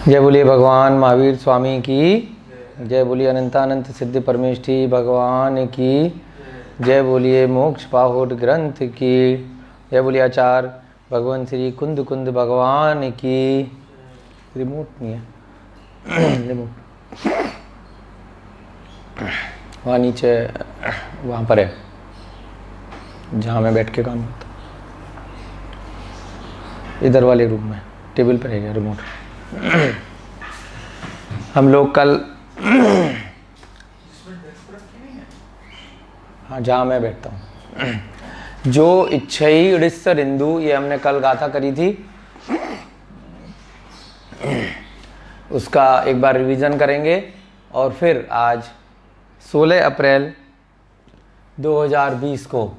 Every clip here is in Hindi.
जय बोलिए भगवान महावीर स्वामी की जय बोलिए अनंतानंत सिद्धि परमेष्ठी भगवान की जय बोलिए मोक्ष पाहुट ग्रंथ की जय बोलिए आचार्य भगवान श्री कुंद कुंद भगवान की। रिमोट नहीं है रिमोट वहाँ नीचे वहाँ पर है जहाँ मैं बैठ के काम करता हूँ, इधर वाले रूम में टेबल पर है रिमोट। हम लोग कल हाँ जहाँ मैं बैठता हूँ जो इच्छई ऋस्सर इंदु, ये हमने कल गाथा करी थी, उसका एक बार रिवीजन करेंगे और फिर आज 16 अप्रैल 2020 को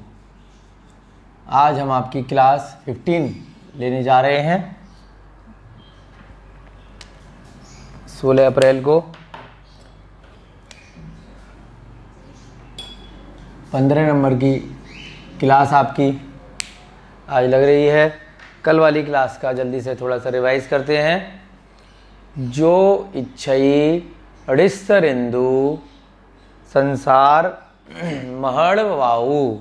आज हम आपकी क्लास 15 लेने जा रहे हैं। 16 अप्रैल को 15 नंबर की क्लास आपकी आज लग रही है। कल वाली क्लास का जल्दी से थोड़ा सा रिवाइज करते हैं। जो इच्छई ऋस्सरिंदु संसार महड़वाऊ,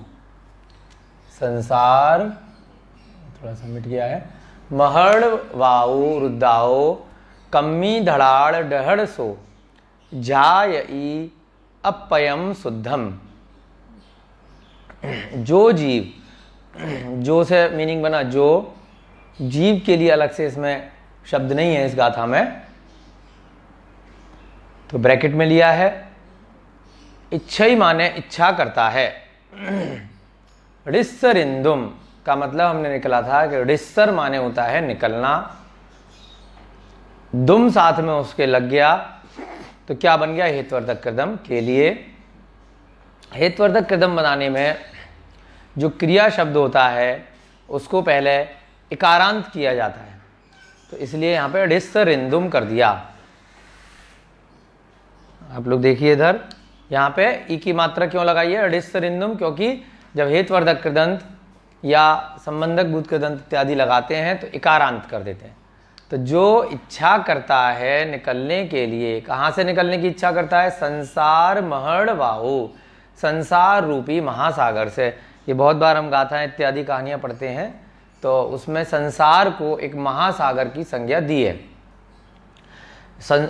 संसार थोड़ा सा मिट गया है, महड़वाऊ रुद्दाओ कम्मी धड़ाड़ डहड़ सो जायई अपयम शुद्धम। जो जीव, जो से मीनिंग बना जो, जीव के लिए अलग से इसमें शब्द नहीं है इस गाथा में, तो ब्रैकेट में लिया है। इच्छई माने इच्छा करता है। ऋस्सरिंदुम का मतलब हमने निकला था कि ऋस्सर माने होता है निकलना, दुम साथ में उसके लग गया तो क्या बन गया, हेतुवर्धक कृदम के लिए। हेतुवर्धक कृदम बनाने में जो क्रिया शब्द होता है उसको पहले इकारांत किया जाता है, तो इसलिए यहाँ पे ऋस्सरिंदुम कर दिया। आप लोग देखिए इधर, यहाँ पे ई की मात्रा क्यों लगाई है ऋस्सरिंदुम, क्योंकि जब हेतुवर्धक कृदंत या संबंधक भूत कृदंत इत्यादि लगाते हैं तो इकारांत कर देते हैं। तो जो इच्छा करता है निकलने के लिए, कहाँ से निकलने की इच्छा करता है, संसार महड़वाहु, संसार रूपी महासागर से। ये बहुत बार हम गाथाएं इत्यादि कहानियाँ पढ़ते हैं तो उसमें संसार को एक महासागर की संज्ञा दी है।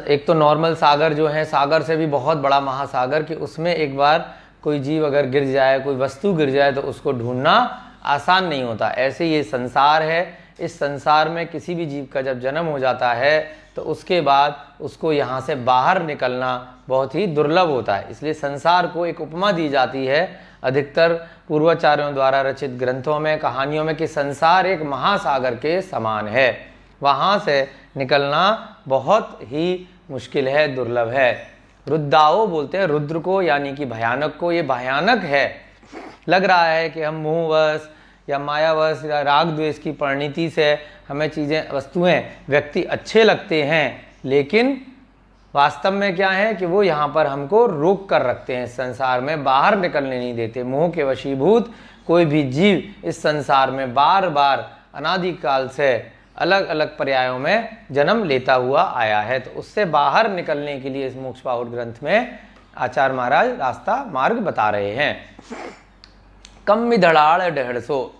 एक तो नॉर्मल सागर जो है, सागर से भी बहुत बड़ा महासागर, कि उसमें एक बार कोई जीव अगर गिर जाए, कोई वस्तु गिर जाए तो उसको ढूंढना आसान नहीं होता। ऐसे ये संसार है। इस संसार में किसी भी जीव का जब जन्म हो जाता है तो उसके बाद उसको यहाँ से बाहर निकलना बहुत ही दुर्लभ होता है। इसलिए संसार को एक उपमा दी जाती है अधिकतर पूर्वाचार्यों द्वारा रचित ग्रंथों में, कहानियों में, कि संसार एक महासागर के समान है, वहाँ से निकलना बहुत ही मुश्किल है, दुर्लभ है। रुद्दाओ बोलते हैं रुद्र को, यानी कि भयानक को। ये भयानक है, लग रहा है कि हम मोहवश या मायावश या राग द्वेष की परिणति से हमें चीज़ें, वस्तुएं, व्यक्ति अच्छे लगते हैं, लेकिन वास्तव में क्या है कि वो यहाँ पर हमको रोक कर रखते हैं, संसार में बाहर निकलने नहीं देते। मोह के वशीभूत कोई भी जीव इस संसार में बार बार अनादिकाल से अलग अलग पर्यायों में जन्म लेता हुआ आया है। तो उससे बाहर निकलने के लिए इस मोक्ष पाहुट ग्रंथ में आचार्य महाराज रास्ता मार्ग बता रहे हैं। कम्मी धड़ाड़ डहड़सो,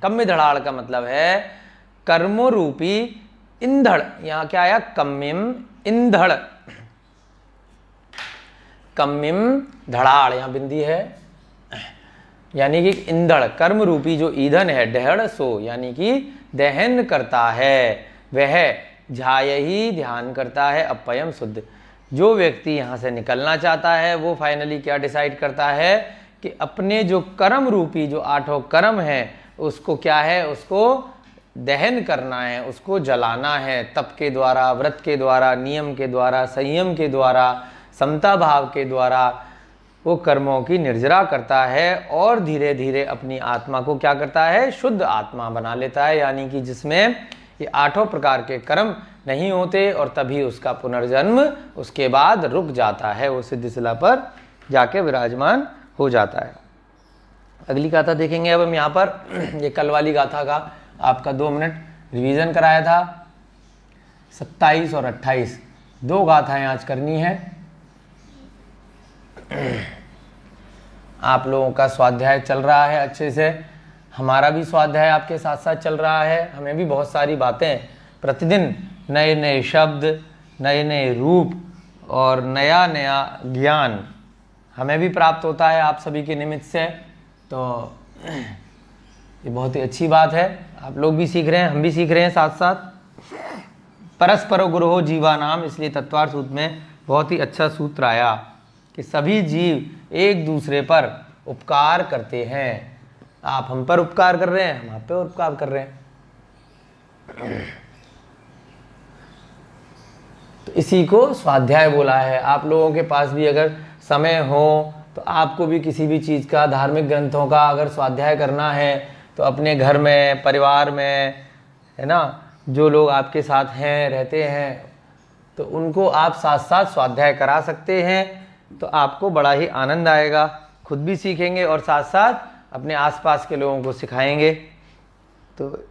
कम्मी धड़ाड़ का मतलब है कर्म रूपी इंधड़। यहाँ क्या आया, कम्मिम इंधड़, कम्मिम धड़ाड़, यहाँ बिंदी है, यानी कि इंधड़ कर्म रूपी जो ईंधन है, डहड़ सो यानी कि दहन करता है, वह झाय ही ध्यान करता है अपयम शुद्ध। जो व्यक्ति यहाँ से निकलना चाहता है वो फाइनली क्या डिसाइड करता है कि अपने जो कर्म रूपी जो 8 कर्म है उसको क्या है, उसको दहन करना है, उसको जलाना है, तप के द्वारा, व्रत के द्वारा, नियम के द्वारा, संयम के द्वारा, समता भाव के द्वारा वो कर्मों की निर्जरा करता है और धीरे धीरे अपनी आत्मा को क्या करता है, शुद्ध आत्मा बना लेता है, यानी कि जिसमें ये 8 प्रकार के कर्म नहीं होते, और तभी उसका पुनर्जन्म उसके बाद रुक जाता है, वो सिद्धिशिला पर जाके विराजमान हो जाता है। अगली गाथा देखेंगे अब हम यहाँ पर। ये कल वाली गाथा का आपका 2 मिनट रिवीजन कराया था। 27 और 28 दो गाथाएं आज करनी है। आप लोगों का स्वाध्याय चल रहा है अच्छे से, हमारा भी स्वाध्याय आपके साथ साथ चल रहा है। हमें भी बहुत सारी बातें प्रतिदिन, नए नए शब्द, नए नए रूप और नया नया ज्ञान हमें भी प्राप्त होता है आप सभी के निमित्त से। तो ये बहुत ही अच्छी बात है, आप लोग भी सीख रहे हैं, हम भी सीख रहे हैं साथ साथ। परस्पर गुरुः जीवानाम, इसलिए तत्वार्थ सूत्र में बहुत ही अच्छा सूत्र आया कि सभी जीव एक दूसरे पर उपकार करते हैं। आप हम पर उपकार कर रहे हैं, हम आप पे उपकार कर रहे हैं। तो इसी को स्वाध्याय बोला है। आप लोगों के पास भी अगर समय हो तो आपको भी किसी भी चीज़ का, धार्मिक ग्रंथों का अगर स्वाध्याय करना है तो अपने घर में, परिवार में, है ना, जो लोग आपके साथ हैं, रहते हैं, तो उनको आप साथ साथ स्वाध्याय करा सकते हैं। तो आपको बड़ा ही आनंद आएगा, खुद भी सीखेंगे और साथ साथ अपने आसपास के लोगों को सिखाएंगे, तो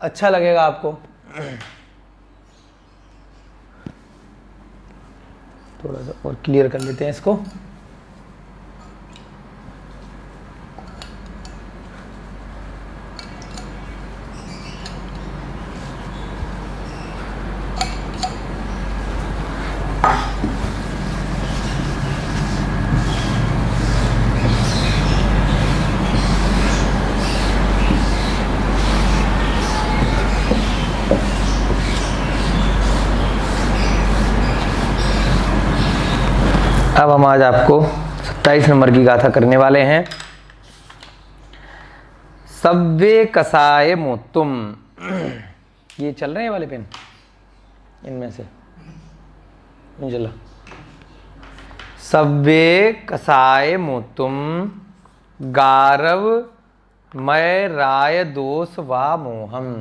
अच्छा लगेगा आपको। थोड़ा सा और क्लियर कर लेते हैं इसको। अब हम आज आपको 27 नंबर की गाथा करने वाले हैं। सव्वे कसाय मोत्तुम, ये चल रहे हैं वाले पेन इनमें से चला। सव्वे कसाय मोत्तुम गारव मय राय दोष वा मोहम।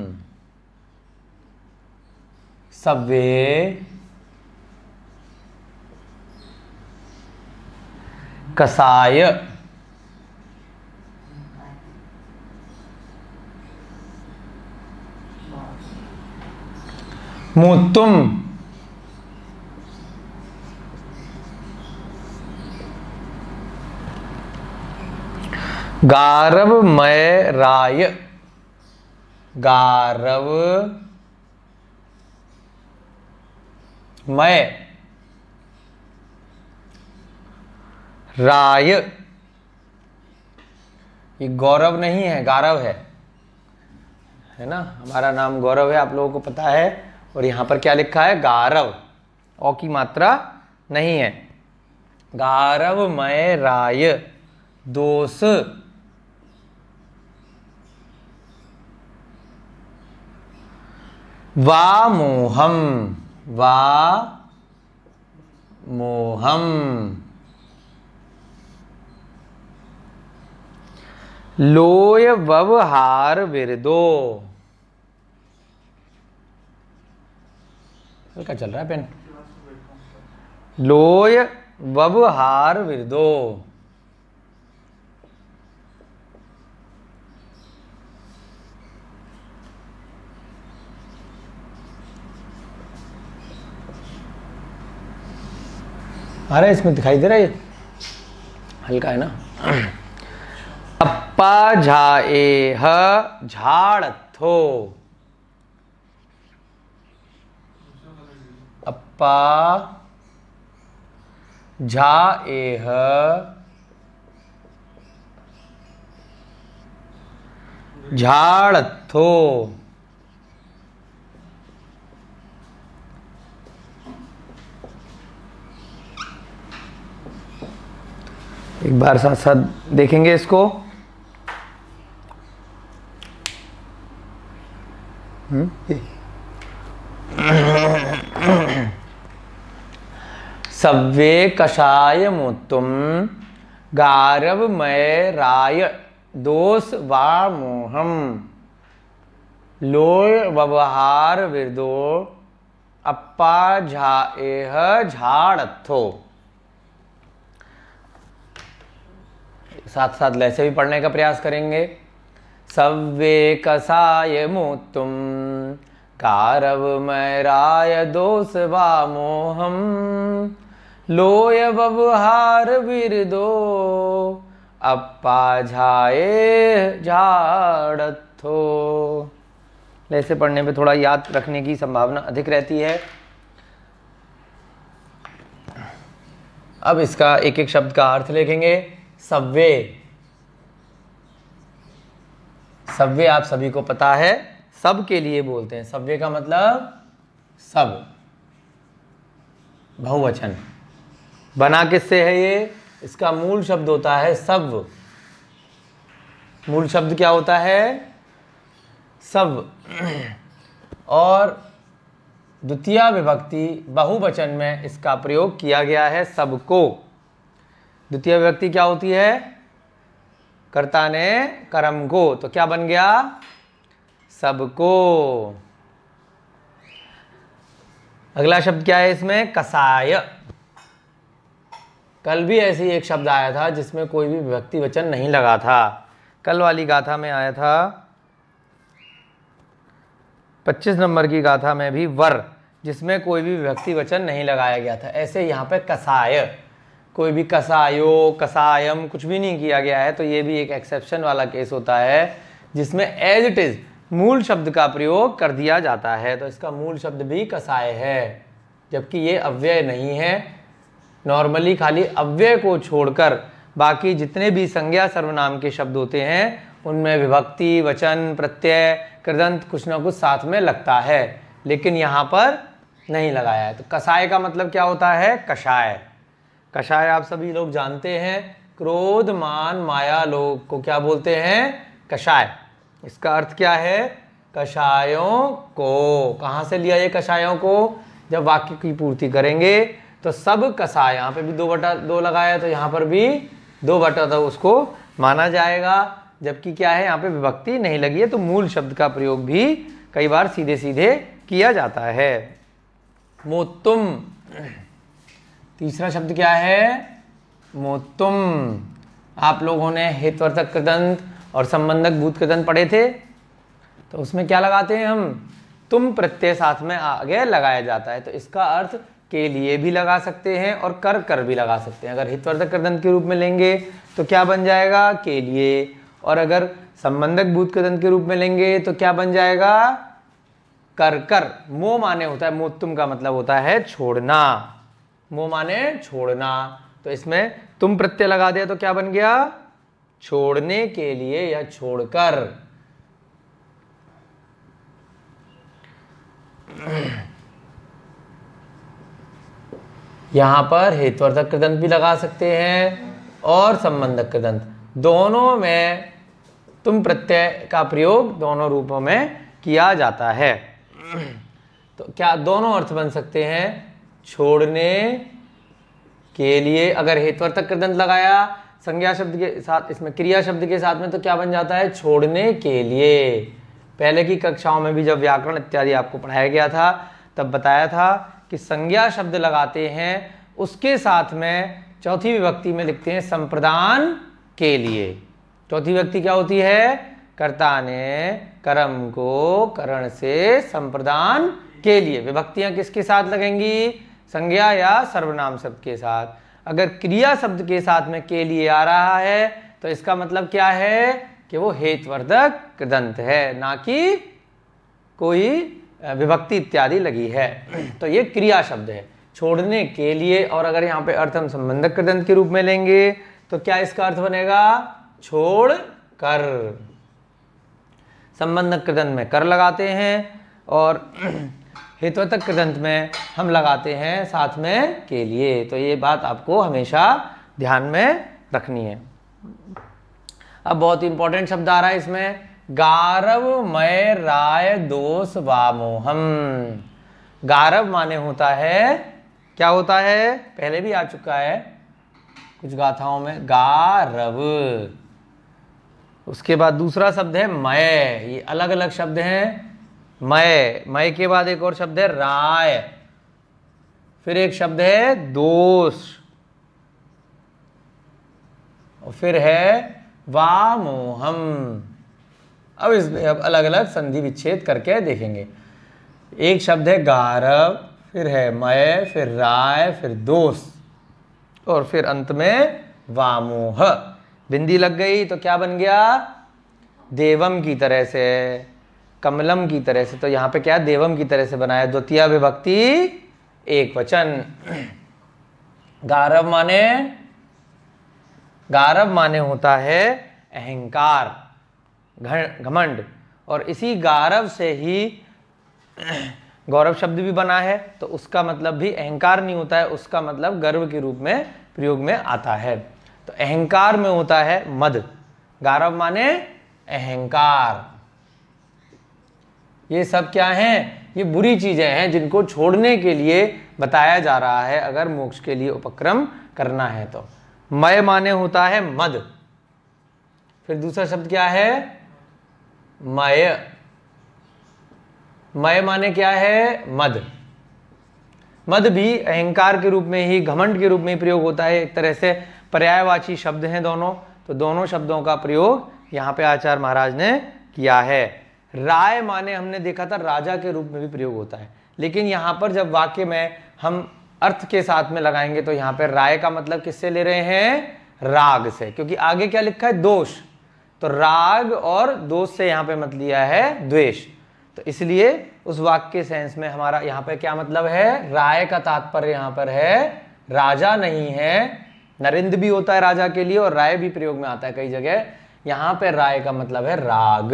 सव्वे कसाय मोत्तुम गारव मय राय, गारव मय राय, ये गौरव नहीं है, गारव है ना। हमारा नाम गौरव है, आप लोगों को पता है। और यहां पर क्या लिखा है? गारव, औ की मात्रा नहीं है। गारव मय राय दोष वा मोहम, वा मोहम लोय व्यवहार विरदो। हल्का चल रहा है पेन। लोय व्यवहार विरदो, आ रहा है इसमें, दिखाई दे रहा है ये हल्का है ना। अप्पा झाएह झाड़थो, अप्पा झाएह झाड़थो। एक बार साथ साथ देखेंगे इसको। सव्वे कषाय मोत्तुम गारव मय राय दोष वा मोहम लोय व्यवहार विरदो अप्पा झाएह झाड़थो। साथ साथ लय से भी पढ़ने का प्रयास करेंगे। सव्वे कसाय मोत्तुम कारवमय राय दोष वामोहम लोय व्यवहार बिरदो अप्पा झाए झाड़थो। ऐसे पढ़ने पे थोड़ा याद रखने की संभावना अधिक रहती है। अब इसका एक एक शब्द का अर्थ लिखेंगे। सव्वे, सव्वे आप सभी को पता है, सब के लिए बोलते हैं। सव्वे का मतलब सब, बहुवचन। बना किससे है ये? इसका मूल शब्द होता है सव्व। मूल शब्द क्या होता है? सव्व। और द्वितीय विभक्ति बहुवचन में इसका प्रयोग किया गया है सबको। द्वितीय विभक्ति क्या होती है? कर्ता ने कर्म को, तो क्या बन गया? सबको। अगला शब्द क्या है इसमें? कसाय। कल भी ऐसे ही एक शब्द आया था जिसमें कोई भी विभक्ति वचन नहीं लगा था। कल वाली गाथा में आया था, 25 नंबर की गाथा में भी वर, जिसमें कोई भी विभक्ति वचन नहीं लगाया गया था। ऐसे यहाँ पे कसाय, कोई भी कसायो कसायम कुछ भी नहीं किया गया है। तो ये भी एक एक्सेप्शन वाला केस होता है जिसमें एज इट इज मूल शब्द का प्रयोग कर दिया जाता है। तो इसका मूल शब्द भी कसाय है, जबकि ये अव्यय नहीं है। नॉर्मली खाली अव्यय को छोड़कर बाकी जितने भी संज्ञा सर्वनाम के शब्द होते हैं उनमें विभक्ति वचन प्रत्यय कृदंत कुछ ना कुछ साथ में लगता है, लेकिन यहाँ पर नहीं लगाया है। तो कसाय का मतलब क्या होता है? कषाय। कषाय आप सभी लोग जानते हैं, क्रोध मान माया लोग को क्या बोलते हैं? कषाय। इसका अर्थ क्या है? कषायों को। कहाँ से लिया ये कषायों को? जब वाक्य की पूर्ति करेंगे तो सब कसाय, यहाँ पे भी 2/2 लगाया तो यहाँ पर भी 2/2 उसको माना जाएगा। जबकि क्या है, यहाँ पे विभक्ति नहीं लगी है, तो मूल शब्द का प्रयोग भी कई बार सीधे सीधे किया जाता है। मोत्तुम, तीसरा शब्द क्या है? मोत्तुम। आप लोगों ने हेत्वर्थक कृदंत और संबंधक भूत कृदंत पढ़े थे, तो उसमें क्या लगाते हैं हम? तुम प्रत्यय साथ में आगे लगाया जाता है। तो इसका अर्थ के लिए भी लगा सकते हैं और कर भी लगा सकते हैं। अगर हितवर्धक कृदंत के रूप में लेंगे तो क्या बन जाएगा? के लिए। और अगर संबंधक भूत कृदंत के रूप में लेंगे तो क्या बन जाएगा? कर। मो माने होता है, मोत्तुम का मतलब होता है छोड़ना। मो माने छोड़ना। तो इसमें तुम प्रत्यय लगा दिया तो क्या बन गया? छोड़ने के लिए या छोड़कर। यहाँ पर हेत्वर्धक कृदंत भी लगा सकते हैं और संबंधक कृदंत, दोनों में तुम प्रत्यय का प्रयोग दोनों रूपों में किया जाता है। तो क्या दोनों अर्थ बन सकते हैं? छोड़ने के लिए, अगर हेत्वर्धक कृदंत लगाया संज्ञा शब्द के साथ, इसमें क्रिया शब्द के साथ में, तो क्या बन जाता है? छोड़ने के लिए। पहले की कक्षाओं में भी जब व्याकरण इत्यादि आपको पढ़ाया गया था तब बताया था कि संज्ञा शब्द लगाते हैं उसके साथ में चौथी विभक्ति में लिखते हैं संप्रदान के लिए। चौथी विभक्ति क्या होती है? कर्ता ने कर्म को करण से संप्रदान के लिए। विभक्तियां किसके साथ लगेंगी? संज्ञा या सर्वनाम शब्द के साथ। अगर क्रिया शब्द के साथ में के लिए आ रहा है तो इसका मतलब क्या है? कि वो हेत्वर्धक कृदंत है, ना कि कोई विभक्ति इत्यादि लगी है। तो ये क्रिया शब्द है, छोड़ने के लिए। और अगर यहाँ पे अर्थ हम संबंधक कृदंत के रूप में लेंगे तो क्या इसका अर्थ बनेगा? छोड़ कर। संबंधक कृदंत में कर लगाते हैं और हेत्वर्धक कृदंत में हम लगाते हैं साथ में के लिए। तो ये बात आपको हमेशा ध्यान में रखनी है। अब बहुत इंपॉर्टेंट शब्द आ रहा है इसमें, गारव मय राय दोष वामोहम। गारव माने होता है, क्या होता है? पहले भी आ चुका है कुछ गाथाओं में, गारव। उसके बाद दूसरा शब्द है मय। ये अलग अलग शब्द हैं। मय के बाद एक और शब्द है राय, फिर एक शब्द है दोष, और फिर है वामोहम। अब इसमें अब अलग अलग संधि विच्छेद करके देखेंगे। एक शब्द है गारव, फिर है मय, फिर राय, फिर दोष, और फिर अंत में वामोह। बिंदी लग गई तो क्या बन गया? देवम की तरह से, कमलम की तरह से। तो यहाँ पे क्या देवम की तरह से बनाया, द्वितीय विभक्ति एक वचन। गारव माने, गारव माने होता है अहंकार, घमंड, और इसी गारव से ही गौरव शब्द भी बना है। तो उसका मतलब भी अहंकार नहीं होता है, उसका मतलब गर्व के रूप में प्रयोग में आता है। तो अहंकार में होता है मद, गारव माने अहंकार। ये सब क्या हैं? ये बुरी चीजें हैं जिनको छोड़ने के लिए बताया जा रहा है अगर मोक्ष के लिए उपक्रम करना है तो। मय माने होता है मद, फिर दूसरा शब्द क्या है? मय। मय माने क्या है? मद। मद भी अहंकार के रूप में ही, घमंड के रूप में ही प्रयोग होता है। एक तरह से पर्यायवाची शब्द हैं दोनों, तो दोनों शब्दों का प्रयोग यहाँ पे आचार्य महाराज ने किया है। राय माने हमने देखा था राजा के रूप में भी प्रयोग होता है, लेकिन यहाँ पर जब वाक्य में हम अर्थ के साथ में लगाएंगे तो यहाँ पर राय का मतलब किससे ले रहे हैं? राग से, क्योंकि आगे क्या लिखा है? दोष। तो राग और दोष से यहाँ पे मत लिया है द्वेष। तो इसलिए उस वाक्य के सेंस में हमारा यहाँ पे क्या मतलब है? राय का तात्पर्य यहाँ पर है राजा नहीं है। नरेंद्र भी होता है राजा के लिए और राय भी प्रयोग में आता है कई जगह। यहाँ पे राय का मतलब है राग।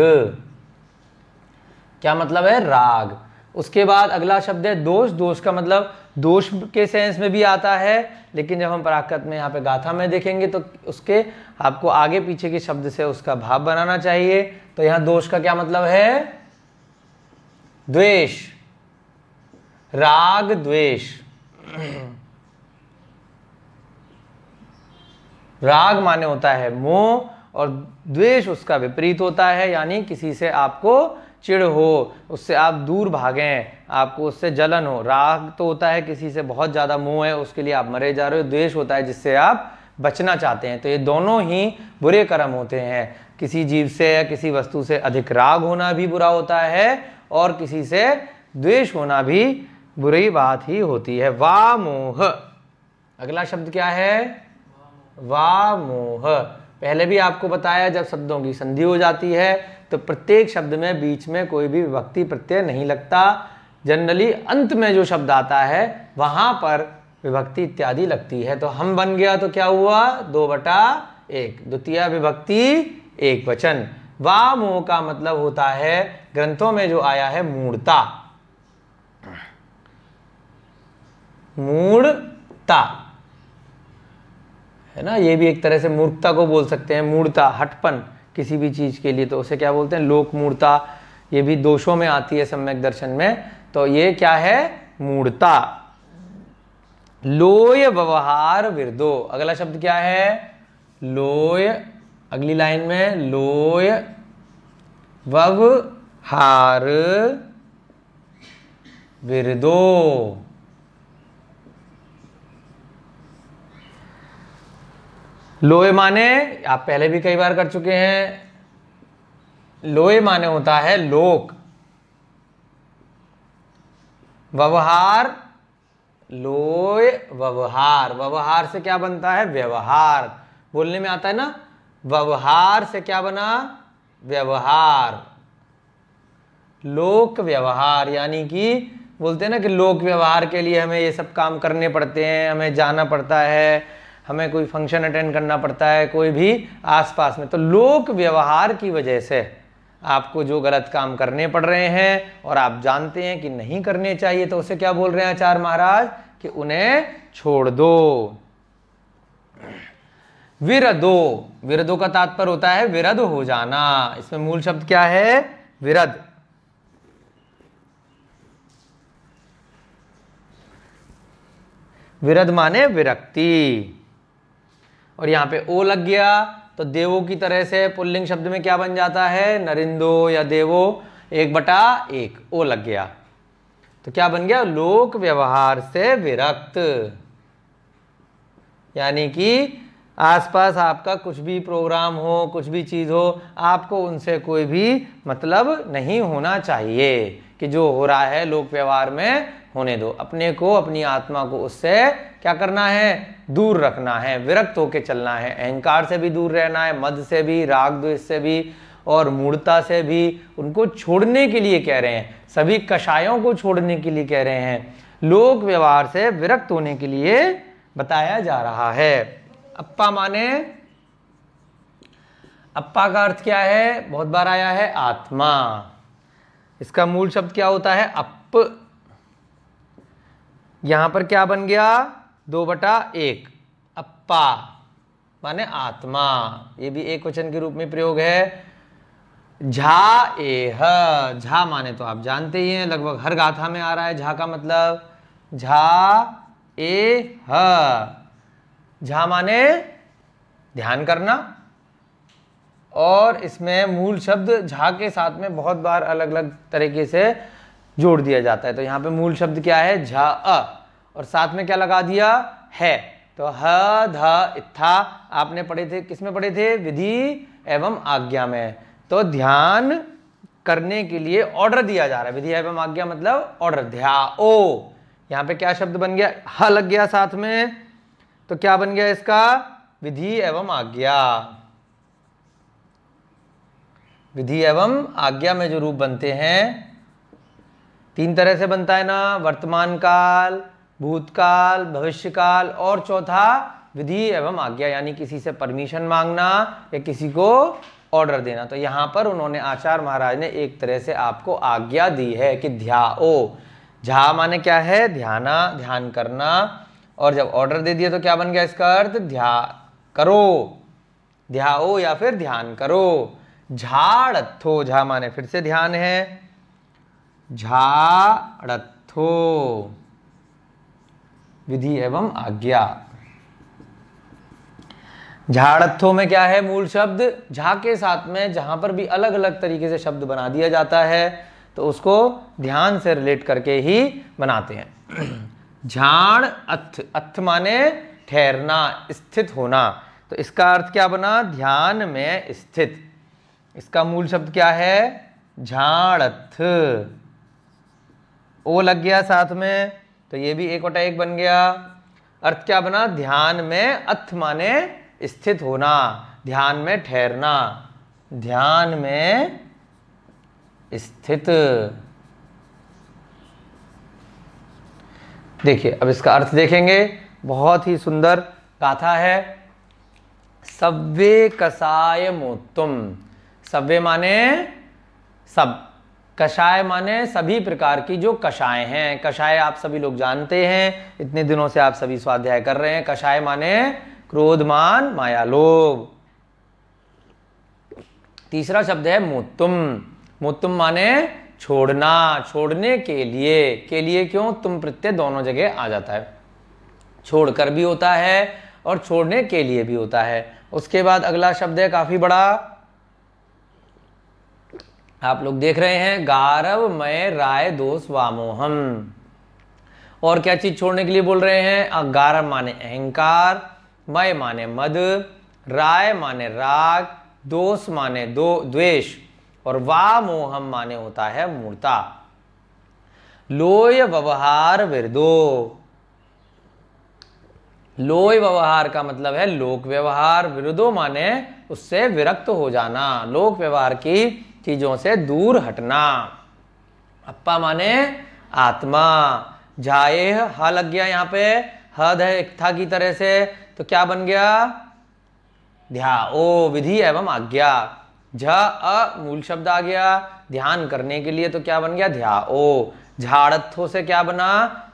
क्या मतलब है? राग। उसके बाद अगला शब्द है दोष। दोष का मतलब दोष के सेंस में भी आता है, लेकिन जब हम प्राकृत में यहाँ पे गाथा में देखेंगे तो उसके आपको आगे पीछे के शब्द से उसका भाव बनाना चाहिए। तो यहाँ दोष का क्या मतलब है? द्वेष, राग द्वेष। राग माने होता है मोह और द्वेष उसका विपरीत होता है, यानी किसी से आपको चिढ़ हो, उससे आप दूर भागें, आपको उससे जलन हो। राग तो होता है किसी से बहुत ज्यादा मोह है, उसके लिए आप मरे जा रहे हो। द्वेष होता है जिससे आप बचना चाहते हैं। तो ये दोनों ही बुरे कर्म होते हैं। किसी जीव से या किसी वस्तु से अधिक राग होना भी बुरा होता है और किसी से द्वेष होना भी बुरी बात ही होती है। वामोह। अगला शब्द क्या है? वामोह। पहले भी आपको बताया जब शब्दों की संधि हो जाती है तो प्रत्येक शब्द में बीच में कोई भी विभक्ति प्रत्यय नहीं लगता। जनरली अंत में जो शब्द आता है वहां पर विभक्ति इत्यादि लगती है। तो हम बन गया तो क्या हुआ? 2/1, द्वितीय विभक्ति एक वचन। वामोह का मतलब होता है, ग्रंथों में जो आया है, मूढ़ता। मूढ़ता है ना, ये भी एक तरह से मूर्खता को बोल सकते हैं। मूढ़ता, हटपन किसी भी चीज के लिए, तो उसे क्या बोलते हैं? लोक मूढ़ता। ये भी दोषों में आती है सम्यक दर्शन में। तो ये क्या है? मूढ़ता। लोय व्यवहार विरदो। अगला शब्द क्या है? लोय। अगली लाइन में लोय व्यवहार विरदो। लोय माने आप पहले भी कई बार कर चुके हैं। लोय माने होता है लोक। व्यवहार, लोय व्यवहार। व्यवहार से क्या बनता है? व्यवहार। बोलने में आता है ना, व्यवहार से क्या बना? व्यवहार। लोक व्यवहार, यानी कि बोलते हैं ना कि लोक व्यवहार के लिए हमें ये सब काम करने पड़ते हैं, हमें जाना पड़ता है, हमें कोई फंक्शन अटेंड करना पड़ता है, कोई भी आसपास में। तो लोक व्यवहार की वजह से आपको जो गलत काम करने पड़ रहे हैं और आप जानते हैं कि नहीं करने चाहिए, तो उसे क्या बोल रहे हैं आचार्य महाराज? कि उन्हें छोड़ दो। विरदो। विरदो का तात्पर्य होता है विरध हो जाना। इसमें मूल शब्द क्या है? विरध। विरध माने विरक्ति। और यहां पे ओ लग गया तो देवो की तरह से पुल्लिंग शब्द में क्या बन जाता है? नरिंदो या देवो। 1/1 ओ लग गया तो क्या बन गया? लोक व्यवहार से विरक्त, यानी कि आसपास आपका कुछ भी प्रोग्राम हो, कुछ भी चीज़ हो, आपको उनसे कोई भी मतलब नहीं होना चाहिए कि जो हो रहा है लोक व्यवहार में होने दो। अपने को, अपनी आत्मा को उससे क्या करना है, दूर रखना है, विरक्त होकर चलना है। अहंकार से भी दूर रहना है, मद से भी, राग द्वेष से भी और मूढ़ता से भी। उनको छोड़ने के लिए कह रहे हैं, सभी कषायों को छोड़ने के लिए कह रहे हैं, लोक व्यवहार से विरक्त होने के लिए बताया जा रहा है। अप्पा माने, अप्पा का अर्थ क्या है, बहुत बार आया है, आत्मा। इसका मूल शब्द क्या होता है, अप। यहां पर क्या बन गया, 2/1, अप्पा माने आत्मा। ये भी एक वचन के रूप में प्रयोग है। झा एह, झा माने तो आप जानते ही हैं, लगभग हर गाथा में आ रहा है झा का मतलब, झा ए ह। झा माने ध्यान करना, और इसमें मूल शब्द झा के साथ में बहुत बार अलग अलग तरीके से जोड़ दिया जाता है। तो यहाँ पे मूल शब्द क्या है, झा अ, और साथ में क्या लगा दिया, है। तो ह ध इत्था आपने पढ़े थे, किसमें पढ़े थे, विधि एवं आज्ञा में। तो ध्यान करने के लिए ऑर्डर दिया जा रहा है, विधि एवं आज्ञा मतलब ऑर्डर, ध्याओ। यहाँ पे क्या शब्द बन गया, ह लग गया साथ में, तो क्या बन गया इसका, विधि एवं आज्ञा। विधि एवं आज्ञा में जो रूप बनते हैं 3 तरह से बनता है ना, वर्तमान काल, भूतकाल, भविष्यकाल, और चौथा विधि एवं आज्ञा, यानी किसी से परमिशन मांगना या किसी को ऑर्डर देना। तो यहां पर उन्होंने, आचार्य महाराज ने एक तरह से आपको आज्ञा दी है कि ध्याओ। झा माने क्या है, ध्याना, ध्यान करना, और जब ऑर्डर दे दिया तो क्या बन गया इसका अर्थ, ध्या करो, ध्याओ या फिर ध्यान करो। झाड़थो, झा माने फिर से ध्यान है, झाड़थो विधि एवं आज्ञा। झाड़थो में क्या है, मूल शब्द झा के साथ में जहां पर भी अलग अलग तरीके से शब्द बना दिया जाता है तो उसको ध्यान से रिलेट करके ही बनाते हैं। झाड़ अथ, अथ माने ठहरना, स्थित होना। तो इसका अर्थ क्या बना, ध्यान में स्थित। इसका मूल शब्द क्या है, झाड़थ, ओ लग गया साथ में, तो ये भी 1/1 बन गया। अर्थ क्या बना, ध्यान में, अथ माने स्थित होना, ध्यान में ठहरना, ध्यान में स्थित। देखिए अब इसका अर्थ देखेंगे, बहुत ही सुंदर गाथा है। सव्वे कसाय मोत्तुम, सव्वे माने सब, कषाय माने सभी प्रकार की जो कषाय हैं। कषाय आप सभी लोग जानते हैं, इतने दिनों से आप सभी स्वाध्याय कर रहे हैं। कषाय माने क्रोध, मान, माया, लोभ। तीसरा शब्द है मोत्तुम, मोत्तुम माने छोड़ना, छोड़ने के लिए क्यों, तुम प्रत्यय दोनों जगह आ जाता है, छोड़कर भी होता है और छोड़ने के लिए भी होता है। उसके बाद अगला शब्द है काफी बड़ा, आप लोग देख रहे हैं, गारव मय राय दोष वामोहम। और क्या चीज छोड़ने के लिए बोल रहे हैं, गारव माने अहंकार, मय माने मद, राय माने राग, दोष माने द्वेष, और वामोहम माने होता है मूर्ता। लोय व्यवहार विरदो, लोय व्यवहार का मतलब है लोक व्यवहार, विरुद्धो माने उससे विरक्त हो जाना, लोक व्यवहार की चीजों से दूर हटना। अप्पा माने आत्मा, जाए ह लग गया यहाँ पे, हद है इक्था की तरह से, तो क्या बन गया, ध्याओ विधि एवं आज्ञा। झ अ मूल शब्द आ गया, ध्यान करने के लिए, तो क्या बन गया, ध्याओ। झाड़त्थों से क्या बना,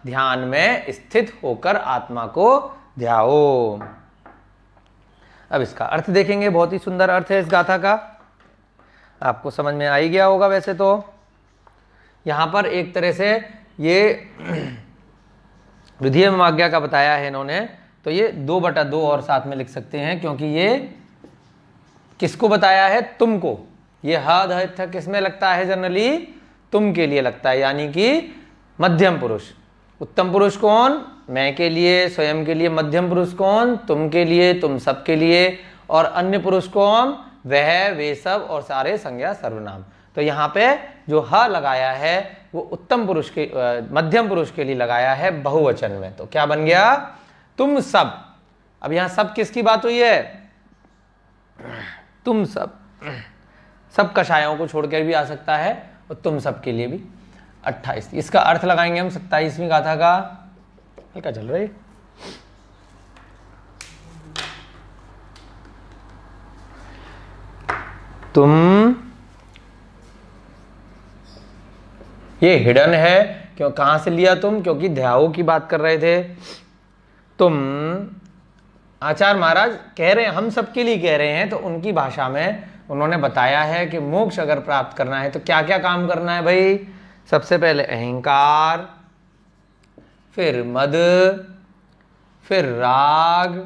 ध्यान में स्थित होकर आत्मा को ध्याओ। अब इसका अर्थ देखेंगे, बहुत ही सुंदर अर्थ है इस गाथा का, आपको समझ में आ ही गया होगा वैसे तो। यहां पर एक तरह से ये विधि एवं आज्ञा का बताया है इन्होंने, तो ये 2/2 और साथ में लिख सकते हैं, क्योंकि ये किसको बताया है, तुमको। ये हद है किस में लगता है, जनरली तुम के लिए लगता है, यानी कि मध्यम पुरुष। उत्तम पुरुष कौन, मैं के लिए, स्वयं के लिए। मध्यम पुरुष कौन? तुम के लिए, तुम सब के लिए। और अन्य पुरुष कौन? वह, वे सब और सारे संज्ञा सर्वनाम। तो यहाँ पे जो ह लगाया है वो उत्तम पुरुष के मध्यम पुरुष के लिए लगाया है बहुवचन में। तो क्या बन गया? तुम सब। अब यहाँ सब किसकी बात हुई है? तुम सब। सब कषायों को छोड़कर भी आ सकता है और तुम सब के लिए भी। 28। इसका अर्थ लगाएंगे हम 27वीं गाथा का। हल्का चल रही। तुम, ये हिडन है। क्यों? कहां से लिया तुम? क्योंकि ध्याओ की बात कर रहे थे। तुम, आचार्य महाराज कह रहे हैं, हम सबके लिए कह रहे हैं, तो उनकी भाषा में उन्होंने बताया है कि मोक्ष अगर प्राप्त करना है तो क्या क्या काम करना है भाई। सबसे पहले अहंकार, फिर मद, फिर राग,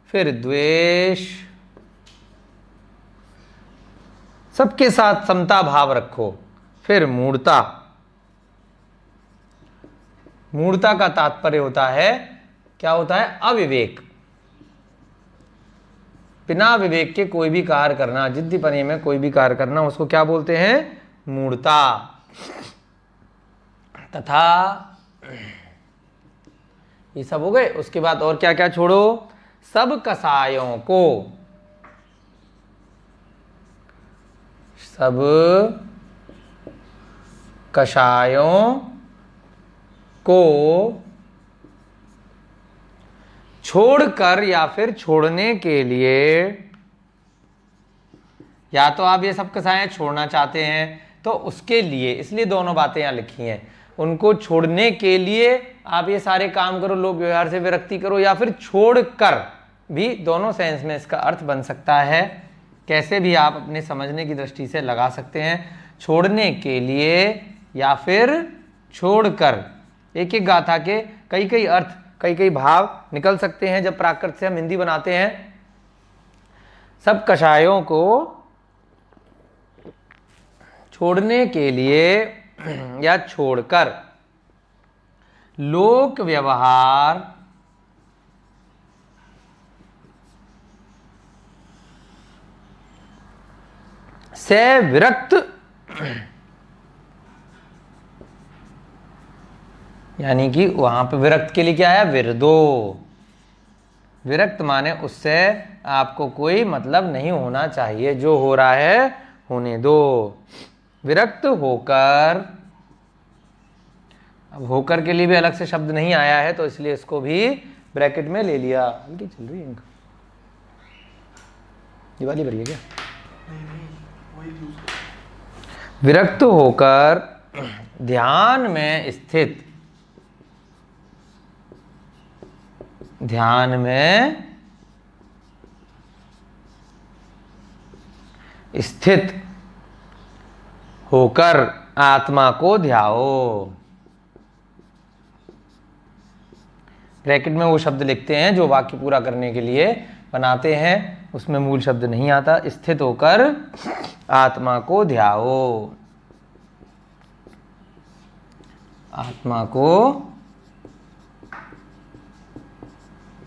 फिर द्वेष। सबके साथ समता भाव रखो। फिर मूढ़ता। मूढ़ता का तात्पर्य होता है, क्या होता है? अविवेक। बिना विवेक के कोई भी कार्य करना, जिद्दीपने में कोई भी कार्य करना, उसको क्या बोलते हैं? मूढ़ता। तथा ये सब हो गए। उसके बाद और क्या क्या छोड़ो? सब कसायों को, सब कषायों को छोड़कर या फिर छोड़ने के लिए, या तो आप ये सब कसाएं छोड़ना चाहते हैं तो उसके लिए, इसलिए दोनों बातें यहां लिखी हैं। उनको छोड़ने के लिए आप ये सारे काम करो, लोक व्यवहार से विरक्ति करो, या फिर छोड़कर भी, दोनों सेंस में इसका अर्थ बन सकता है। कैसे भी आप अपने समझने की दृष्टि से लगा सकते हैं। छोड़ने के लिए या फिर छोड़कर। एक एक गाथा के कई कई अर्थ, कई कई भाव निकल सकते हैं जब प्राकृत से हम हिंदी बनाते हैं। सब कषायों को छोड़ने के लिए या छोड़कर, लोक व्यवहार से विरक्त, यानी कि वहां पे विरक्त के लिए क्या है? विरदो। विरक्त माने उससे आपको कोई मतलब नहीं होना चाहिए, जो हो रहा है होने दो। विरक्त होकर, अब होकर के लिए भी अलग से शब्द नहीं आया है तो इसलिए इसको भी ब्रैकेट में ले लिया। हल्की चल रही है इनका, दिवाली भरी है क्या? विरक्त होकर ध्यान में स्थित, ध्यान में स्थित होकर आत्मा को ध्याओ। ब्रैकेट में वो शब्द लिखते हैं जो वाक्य पूरा करने के लिए बनाते हैं, उसमें मूल शब्द नहीं आता। स्थित होकर आत्मा को ध्याओ, आत्मा को,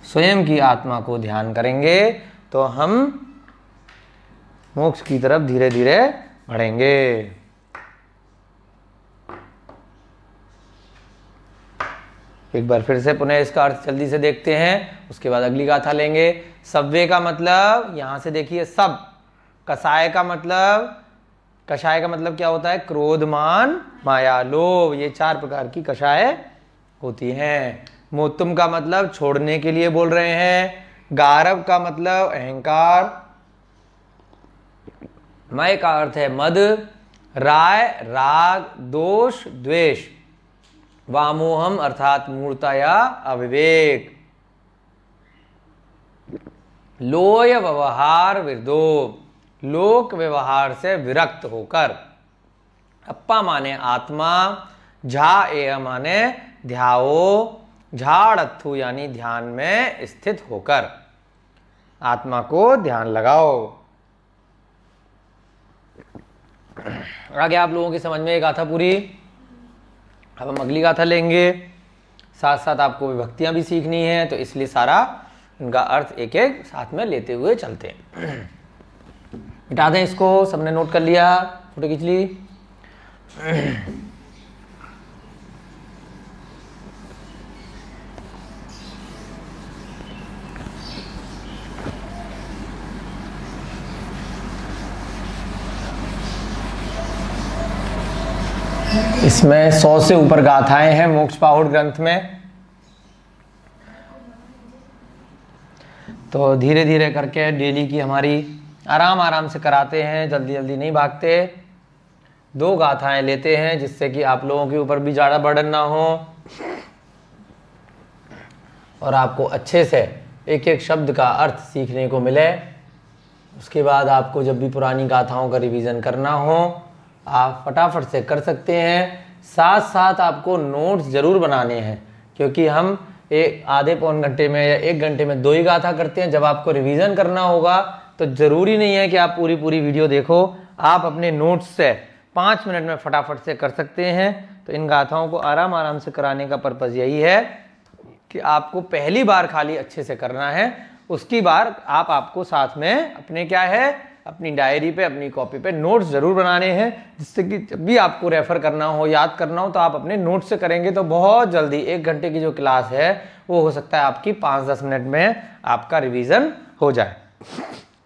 स्वयं की आत्मा को ध्यान करेंगे तो हम मोक्ष की तरफ धीरे धीरे बढ़ेंगे। एक बार फिर से पुनः इसका अर्थ जल्दी से देखते हैं, उसके बाद अगली गाथा लेंगे। सव्य का मतलब, यहां से देखिए सब। कसाय का मतलब, कषाय का मतलब क्या होता है? क्रोध, मान, माया, लोभ। ये 4 प्रकार की कषाय होती हैं। मोत्तुम का मतलब छोड़ने के लिए बोल रहे हैं। गारव का मतलब अहंकार। मय का अर्थ है मद, राय, राग, दोष, द्वेष। वामोहम अर्थात मूर्ता या अविवेक। लोय व्यवहार विरदो, लोक व्यवहार से विरक्त होकर। अप्पा माने आत्मा, झा एय माने ध्याओ, झाड़त्थु यानी ध्यान में स्थित होकर आत्मा को ध्यान लगाओ। आगे आप लोगों की समझ में एक गाथा पूरी। अब हम अगली गाथा लेंगे। साथ साथ आपको विभक्तियां भी सीखनी है, तो इसलिए सारा इनका अर्थ एक एक साथ में लेते हुए चलते हैं। मिटा दें इसको, सबने नोट कर लिया, फोटो खींच ली। इसमें 100 से ऊपर गाथाएं हैं मोक्ष पाहुड़ ग्रंथ में। तो धीरे धीरे करके डेली की हमारी आराम आराम से कराते हैं, जल्दी जल्दी नहीं भागते। 2 गाथाएं लेते हैं जिससे कि आप लोगों के ऊपर भी ज़्यादा बर्डन ना हो और आपको अच्छे से एक एक शब्द का अर्थ सीखने को मिले। उसके बाद आपको जब भी पुरानी गाथाओं का रिवीजन करना हो आप फटाफट से कर सकते हैं। साथ साथ आपको नोट्स ज़रूर बनाने हैं, क्योंकि हम एक आधे पौन घंटे में या 1 घंटे में 2 ही गाथा करते हैं। जब आपको रिवीजन करना होगा तो ज़रूरी नहीं है कि आप पूरी पूरी वीडियो देखो, आप अपने नोट्स से 5 मिनट में फटाफट से कर सकते हैं। तो इन गाथाओं को आराम आराम से कराने का पर्पज़ यही है कि आपको पहली बार खाली अच्छे से करना है, उसकी बार आपको साथ में अपने क्या है, अपनी डायरी पे, अपनी कॉपी पे नोट्स ज़रूर बनाने हैं, जिससे कि जब भी आपको रेफ़र करना हो, याद करना हो, तो आप अपने नोट्स से करेंगे तो बहुत जल्दी 1 घंटे की जो क्लास है वो हो सकता है आपकी 5-10 मिनट में आपका रिवीजन हो जाए।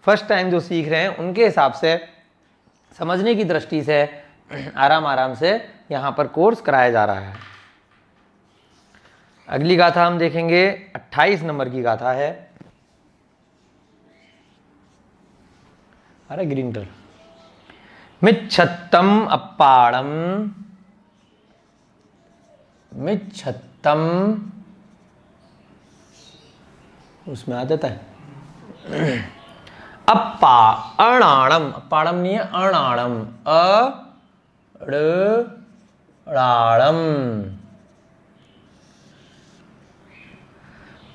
फर्स्ट टाइम जो सीख रहे हैं उनके हिसाब से समझने की दृष्टि से आराम आराम से यहाँ पर कोर्स कराया जा रहा है। अगली गाथा हम देखेंगे, 28 नंबर की गाथा है। अरे ग्रीन कलर। मिच्छत्तम अप्पाड़म, मिच्छत्तम, उसमें आ जाता है अणाणम, अप्पाड़म नहीं है, अणाणम, अड़ाड़म,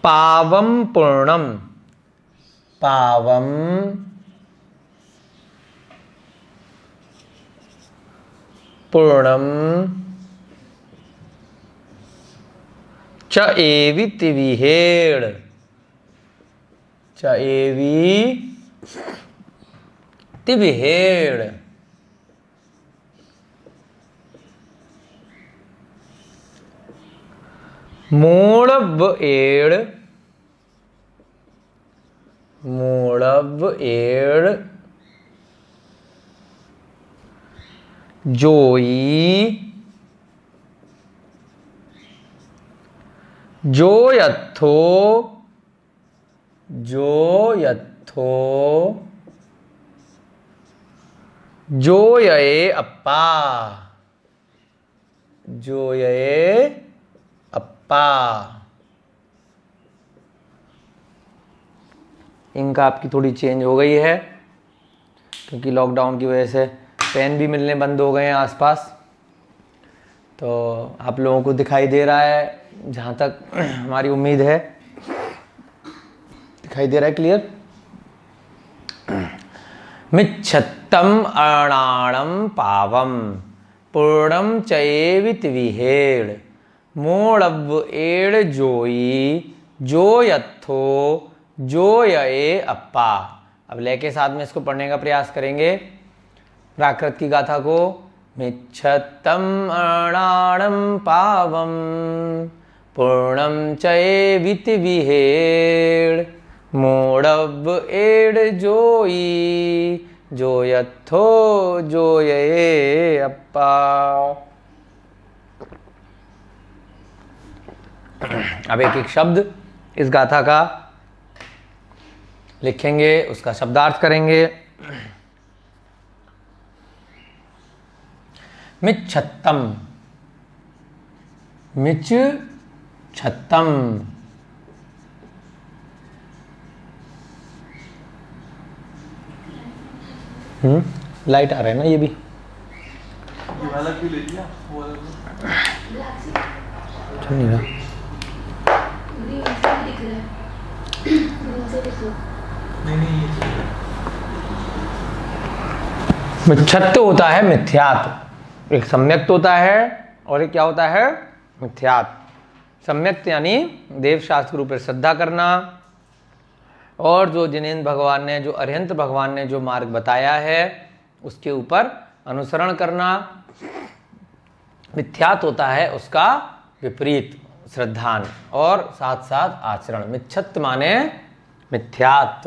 पावम पूर्णम, पावम पूर्णम, च एवि तिविहेड़, च एवि तिविहेड़, मूढ़व एड़, मूढ़व एड़, जोई, जोयथो, जोयथो, जोयए अप्पा, जोयए अप्पा। इनका आपकी थोड़ी चेंज हो गई है क्योंकि लॉकडाउन की वजह से पेन भी मिलने बंद हो गए हैं आसपास। तो आप लोगों को दिखाई दे रहा है, जहाँ तक हमारी उम्मीद है दिखाई दे रहा है क्लियर। मिच्छत्तम अणाणम पावम पूर्णम चएवि तिविहेड़ मोड़व एड़ जोई जोयथो जोयए अप्पा। अब लेके साथ में इसको पढ़ने का प्रयास करेंगे प्राकृत की गाथा को। मिच्छत्तम अणाणम पावम पूर्णम चएवि तिविहेड़ मोड़व एड़ जोई जोयथो जोयए अप्पा। अब एक एक शब्द इस गाथा का लिखेंगे, उसका शब्दार्थ करेंगे। मिच्छत्तम, मिच्छ छत्तम, लाइट आ रहा है ना, ये भी वाला भी ले लिया, वो नहीं रहा। मिच्छत्त होता है मिथ्यात्व, एक सम्यक्त होता है और एक क्या होता है मिथ्यात्व। सम्यक यानी देव शास्त्र के ऊपर श्रद्धा करना, और जो जिनेंद्र भगवान ने, जो अरिहंत भगवान ने जो मार्ग बताया है उसके ऊपर अनुसरण करना। मिथ्यात होता है उसका विपरीत श्रद्धान और साथ साथ आचरण। मिच्छत माने मिथ्यात,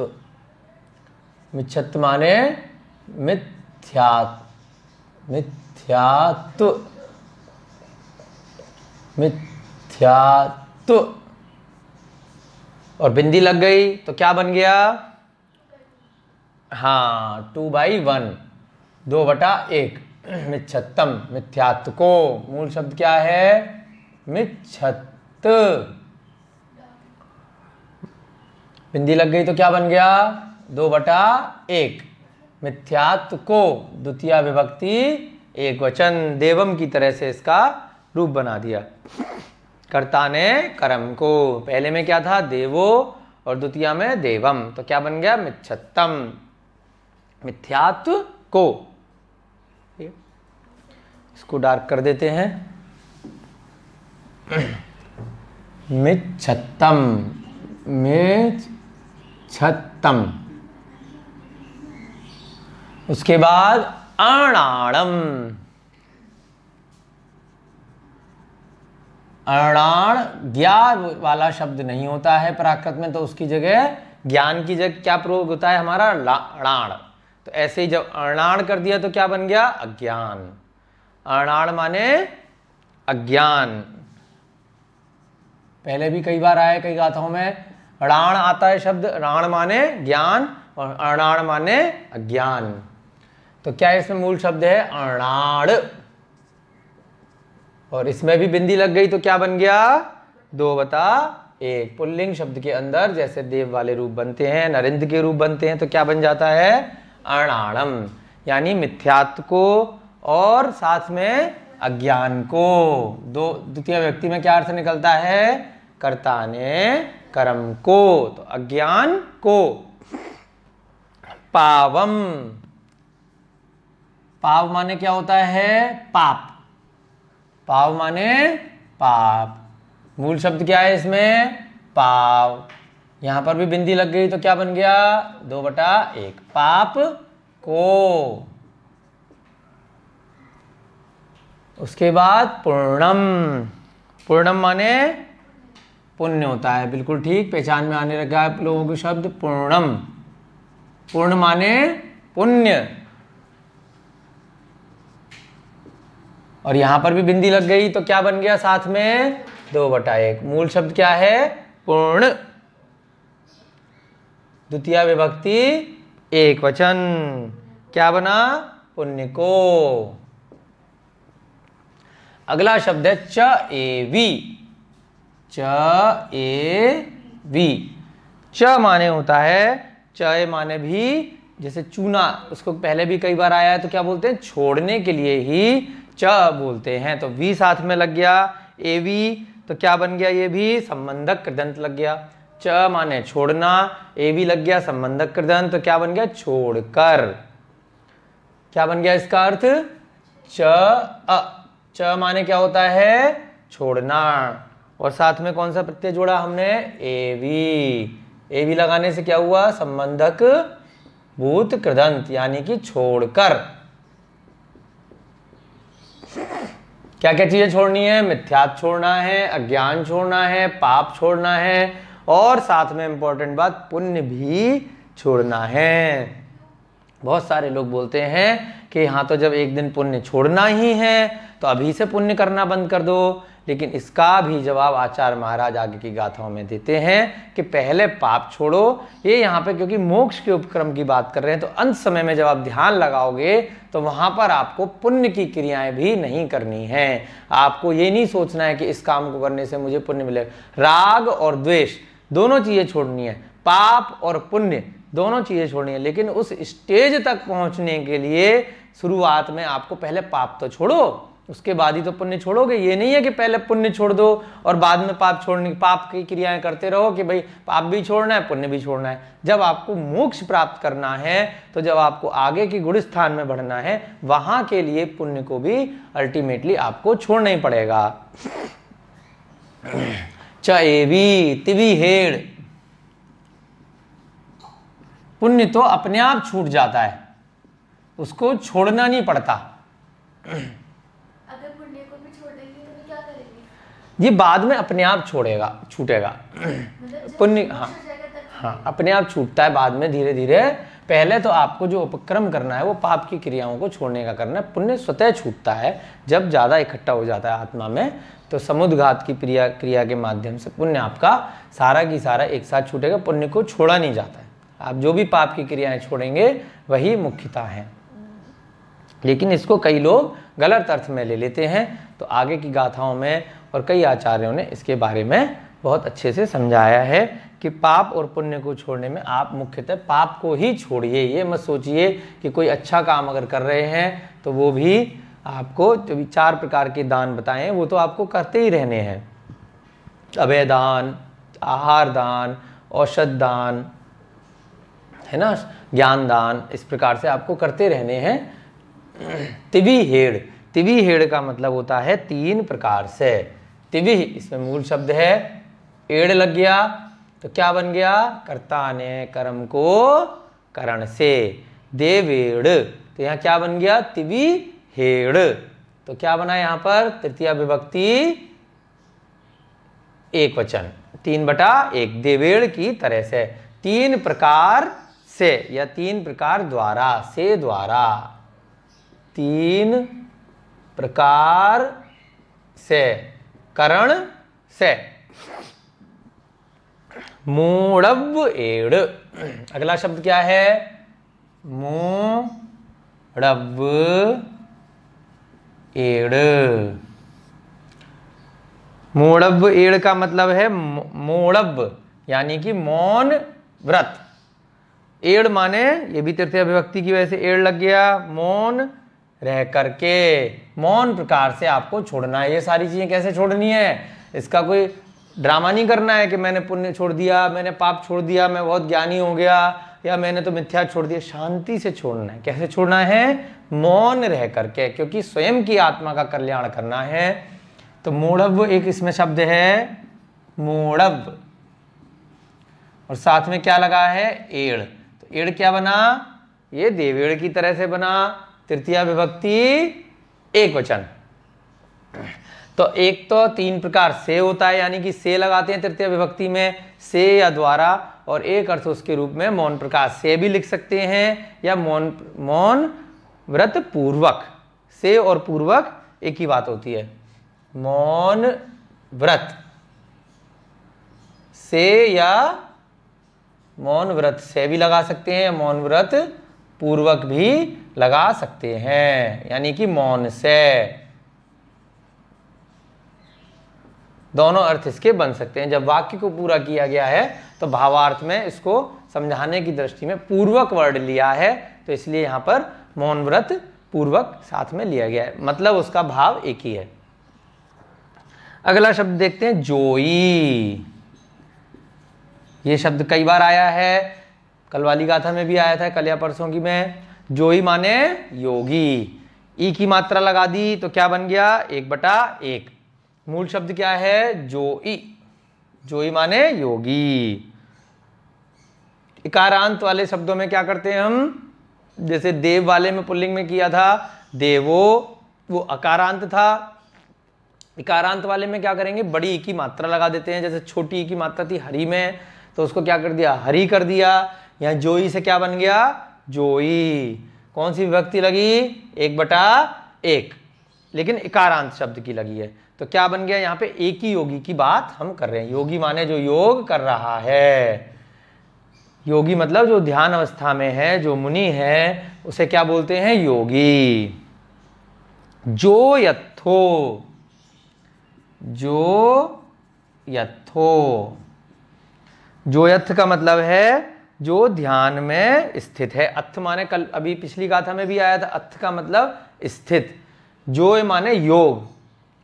मिच्छत माने मिथ्यात, मिथ्यात, मिथ्यात। और बिंदी लग गई तो क्या बन गया? हाँ, 2/1, 2/1। मिच्छत्तम, मिथ्यात्व को मूल शब्द क्या है? मिच्छत। बिंदी लग गई तो क्या बन गया? 2/1। मिथ्यात्व को द्वितीय विभक्ति एक वचन देवम की तरह से इसका रूप बना दिया। कर्ता ने कर्म को, पहले में क्या था? देवो, और द्वितीय में देवम, तो क्या बन गया? मिच्छत्तम, मिथ्यात्व को। इसको डार्क कर देते हैं। मिच्छत्तम, मिच्छत्तम। उसके बाद अणाणम। अणाण ज्ञान वाला शब्द नहीं होता है प्राकृत में, तो उसकी जगह ज्ञान की जगह क्या प्रयोग होता है हमारा? अणाण। तो ऐसे ही जब अणाण कर दिया तो क्या बन गया? अज्ञान। अणाण माने अज्ञान। पहले भी कई बार आया कई गाथाओं में, णाण आता है शब्द। णाण माने ज्ञान और अणाण माने अज्ञान। तो क्या इसमें मूल शब्द है? अणाड़। और इसमें भी बिंदी लग गई तो क्या बन गया? 2/1। पुल्लिंग शब्द के अंदर जैसे देव वाले रूप बनते हैं, नरेंद्र के रूप बनते हैं, तो क्या बन जाता है? अणाणम, यानी मिथ्यात्व को और साथ में अज्ञान को। दो द्वितीय व्यक्ति में क्या अर्थ निकलता है? कर्ता ने कर्म को, तो अज्ञान को। पावम, पाव माने क्या होता है? पाप। पाव माने पाप। मूल शब्द क्या है इसमें? पाव। यहां पर भी बिंदी लग गई तो क्या बन गया? 2/1। पाप को। उसके बाद पूर्णम। पूर्णम माने पुण्य होता है, बिल्कुल ठीक, पहचान में आने लगा आप लोगों के शब्द। पूर्णम, पूर्ण माने पुण्य। और यहां पर भी बिंदी लग गई तो क्या बन गया साथ में? 2/1। मूल शब्द क्या है? पूर्ण। द्वितीय विभक्ति एक वचन, क्या बना? पुण्य को। अगला शब्द है च एवी। च एवी। च माने होता है, च माने भी जैसे चूना, उसको पहले भी कई बार आया है, तो क्या बोलते हैं? छोड़ने के लिए ही च बोलते हैं। तो वी साथ में लग गया, एवी, तो क्या बन गया? ये भी संबंधक कृदंत लग गया। च माने छोड़ना, एवी लग गया संबंधक कृदंत, तो क्या बन गया? छोड़कर। क्या बन गया इसका अर्थ? च माने क्या होता है? छोड़ना। और साथ में कौन सा प्रत्यय जोड़ा हमने? एवी। एवी लगाने से क्या हुआ? संबंधक भूत कृदंत, यानी कि छोड़कर। क्या क्या चीजें छोड़नी है? मिथ्यात्व छोड़ना है, अज्ञान छोड़ना है, पाप छोड़ना है, और साथ में इंपॉर्टेंट बात, पुण्य भी छोड़ना है। बहुत सारे लोग बोलते हैं कि हाँ, तो जब एक दिन पुण्य छोड़ना ही है तो अभी से पुण्य करना बंद कर दो। लेकिन इसका भी जवाब आचार्य महाराज आगे की गाथाओं में देते हैं कि पहले पाप छोड़ो। ये यहाँ पे क्योंकि मोक्ष के उपक्रम की बात कर रहे हैं, तो अंत समय में जब आप ध्यान लगाओगे तो वहां पर आपको पुण्य की क्रियाएं भी नहीं करनी है। आपको ये नहीं सोचना है कि इस काम को करने से मुझे पुण्य मिलेगा। राग और द्वेष दोनों चीजें छोड़नी है, पाप और पुण्य दोनों चीजें छोड़नी है। लेकिन उस स्टेज तक पहुंचने के लिए शुरुआत में आपको पहले पाप तो छोड़ो, उसके बाद ही तो पुण्य छोड़ोगे। ये नहीं है कि पहले पुण्य छोड़ दो और बाद में पाप छोड़ने, पाप की क्रियाएं करते रहो कि भाई पाप भी छोड़ना है, पुण्य भी छोड़ना है। जब आपको मोक्ष प्राप्त करना है, तो जब आपको आगे की गुण स्थान में बढ़ना है, वहां के लिए पुण्य को भी अल्टीमेटली आपको छोड़ना ही पड़ेगा। च एवी तिवी हेड़, पुण्य तो अपने आप छूट जाता है, उसको छोड़ना नहीं पड़ता। अगर पुण्य को भी छोड़ देंगे तो फिर क्या करेंगे? ये बाद में अपने आप छोड़ेगा, छूटेगा। मतलब पुण्य, हाँ हाँ, अपने आप छूटता है बाद में धीरे धीरे। पहले तो आपको जो उपक्रम करना है वो पाप की क्रियाओं को छोड़ने का करना है। पुण्य स्वतः छूटता है जब ज़्यादा इकट्ठा हो जाता है आत्मा में, तो समुद्घात की क्रिया के माध्यम से पुण्य आपका सारा की सारा एक साथ छूटेगा। पुण्य को छोड़ा नहीं जाता है। आप जो भी पाप की क्रियाएं छोड़ेंगे वही मुख्यता है। लेकिन इसको कई लोग गलत अर्थ में ले लेते हैं। तो आगे की गाथाओं में और कई आचार्यों ने इसके बारे में बहुत अच्छे से समझाया है कि पाप और पुण्य को छोड़ने में आप मुख्यतः पाप को ही छोड़िए। ये मत सोचिए कि कोई अच्छा काम अगर कर रहे हैं तो वो भी आपको, जो भी 4 प्रकार के दान बताएं वो तो आपको करते ही रहने हैं। अभय दान, आहार दान, औषध दान, है ना, ज्ञान दान, इस प्रकार से आपको करते रहने हैं। तिवी हेड़, तिवी हेड़ का मतलब होता है 3 प्रकार से। तिवी इसमें मूल शब्द है, एड़ लग गया तो क्या बन गया, कर्ता ने कर्म को करण से। देवेड़, तो यहाँ क्या बन गया, तिवी हेड़। तो क्या बना यहाँ पर, तृतीया विभक्ति एक वचन, 3/1, देवेड़ की तरह से, 3 प्रकार से या 3 प्रकार द्वारा, से द्वारा, 3 प्रकार से, करण से। मूढ़व एड़, अगला शब्द क्या है, मूढ़व एड़। मूढ़व एड़ का मतलब है मूढ़व यानी कि मौन व्रत। एड़ माने, ये भी तृतीया विभक्ति की वजह से एड़ लग गया, मौन रह करके, मौन प्रकार से आपको छोड़ना है। ये सारी चीजें कैसे छोड़नी है, इसका कोई ड्रामा नहीं करना है कि मैंने पुण्य छोड़ दिया, मैंने पाप छोड़ दिया, मैं बहुत ज्ञानी हो गया, या मैंने तो मिथ्या छोड़ दिया। शांति से छोड़ना है। कैसे छोड़ना है, मौन रह करके, क्योंकि स्वयं की आत्मा का कल्याण करना है। तो मूढ़व एक इसमें शब्द है, मूढ़व, और साथ में क्या लगा है, एड़। तो एड़ क्या बना, ये देवेड़ की तरह से बना, तृतीया विभक्ति एक वचन। तो एक तो 3 प्रकार से होता है, यानी कि से लगाते हैं तृतीय विभक्ति में, से या द्वारा, और एक अर्थ उसके रूप में मौन प्रकार से भी लिख सकते हैं, या मौन व्रत पूर्वक। से और पूर्वक एक ही बात होती है। मौन व्रत से या मौन व्रत से भी लगा सकते हैं, मौन व्रत पूर्वक भी लगा सकते हैं, यानी कि मौन से। दोनों अर्थ इसके बन सकते हैं। जब वाक्य को पूरा किया गया है तो भावार्थ में इसको समझाने की दृष्टि में पूर्वक वर्ड लिया है, तो इसलिए यहां पर मौन व्रत पूर्वक साथ में लिया गया है, मतलब उसका भाव एक ही है। अगला शब्द देखते हैं, जोई। ये शब्द कई बार आया है, कल वाली गाथा में भी आया था, कल या परसों की में। जोई माने योगी, ई की मात्रा लगा दी तो क्या बन गया, 1/1। मूल शब्द क्या है, जोई, जोई माने योगी। इकारांत वाले शब्दों में क्या करते हैं हम, जैसे देव वाले में पुल्लिंग में किया था, देवो, वो अकारांत था। इकारांत वाले में क्या करेंगे, बड़ी ई की मात्रा लगा देते हैं। जैसे छोटी ई की मात्रा थी हरि में, तो उसको क्या कर दिया, हरि कर दिया। यहाँ जोई से क्या बन गया, जोई। कौन सी विभक्ति लगी, 1/1, लेकिन इकारांत शब्द की लगी है। तो क्या बन गया, यहाँ पे एक ही योगी की बात हम कर रहे हैं। योगी माने जो योग कर रहा है, योगी मतलब जो ध्यान अवस्था में है, जो मुनि है, उसे क्या बोलते हैं, योगी। जो यथो, जो यथो, जो यथ का मतलब है जो ध्यान में स्थित है। अथ माने, कल अभी पिछली गाथा में भी आया था, अथ का मतलब स्थित। जो माने योग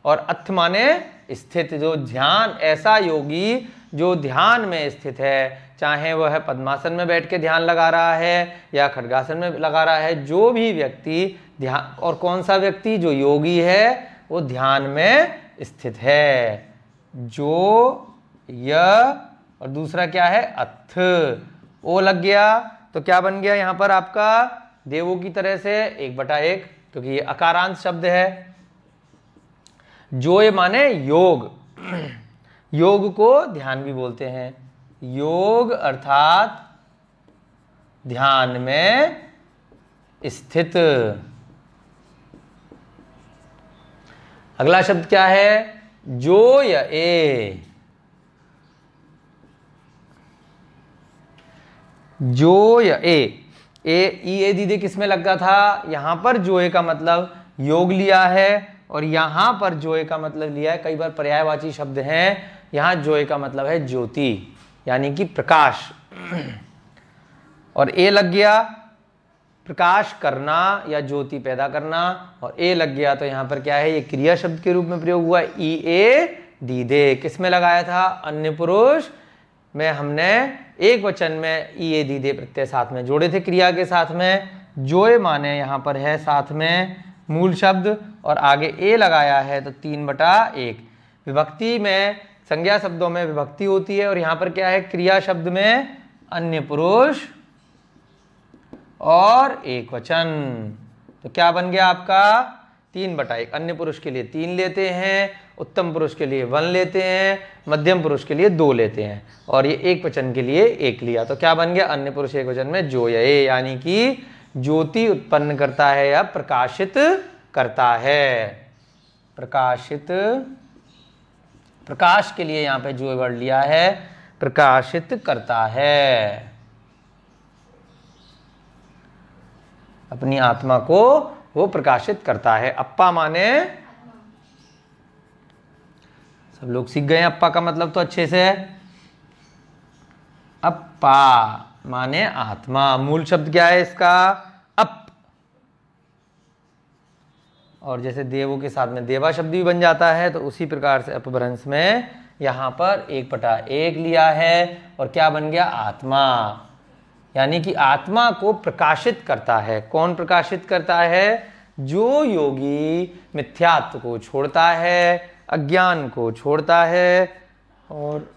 और अथ माने स्थित, जो ध्यान, ऐसा योगी जो ध्यान में स्थित है, चाहे वह पद्मासन में बैठ के ध्यान लगा रहा है या खड्गासन में लगा रहा है, जो भी व्यक्ति ध्यान, और कौन सा व्यक्ति, जो योगी है वो ध्यान में स्थित है। जो य और दूसरा क्या है अथ, ओ लग गया तो क्या बन गया यहां पर आपका देवों की तरह से 1/1, क्योंकि ये अकारांत शब्द है। जो ये माने योग, योग को ध्यान भी बोलते हैं, योग अर्थात ध्यान में स्थित। अगला शब्द क्या है, जो या ए, जो या ए, ए दीदे किसमें लगा था, यहां पर जोए का मतलब योग लिया है और यहां पर जोए का मतलब लिया है, कई बार पर्यायवाची शब्द हैं, यहां जोए का मतलब है ज्योति यानी कि प्रकाश, और ए लग गया प्रकाश करना या ज्योति पैदा करना, और ए लग गया तो यहां पर क्या है, ये क्रिया शब्द के रूप में प्रयोग हुआ, ई ए दीदे किसमें लगाया था, अन्य पुरुष में हमने एक वचन में ई ए दीदे प्रत्यय साथ में जोड़े थे क्रिया के साथ में, जोए माने यहां पर है साथ में मूल शब्द और आगे ए लगाया है तो 3/1। विभक्ति में संज्ञा शब्दों में विभक्ति होती है और यहां पर क्या है, क्रिया शब्द में अन्य पुरुष और एक वचन, तो क्या बन गया आपका 3/1। अन्य पुरुष के लिए 3 लेते हैं, उत्तम पुरुष के लिए 1 लेते हैं, मध्यम पुरुष के लिए 2 लेते हैं और ये एक वचन के लिए 1 लिया, तो क्या बन गया अन्य पुरुष एक वचन में जो ये, यानी कि ज्योति उत्पन्न करता है या प्रकाशित करता है। प्रकाशित, प्रकाश के लिए यहां पे जो वर्ड लिया है प्रकाशित करता है, अपनी आत्मा को वो प्रकाशित करता है। अप्पा माने, सब लोग सीख गए अप्पा का मतलब तो अच्छे से, अप्पा माने आत्मा, मूल शब्द क्या है इसका अप, और जैसे देवों के साथ में देवा शब्द भी बन जाता है तो उसी प्रकार से अपभ्रंश में यहां पर 1/1 लिया है और क्या बन गया आत्मा, यानी कि आत्मा को प्रकाशित करता है। कौन प्रकाशित करता है, जो योगी मिथ्यात्व को छोड़ता है, अज्ञान को छोड़ता है, और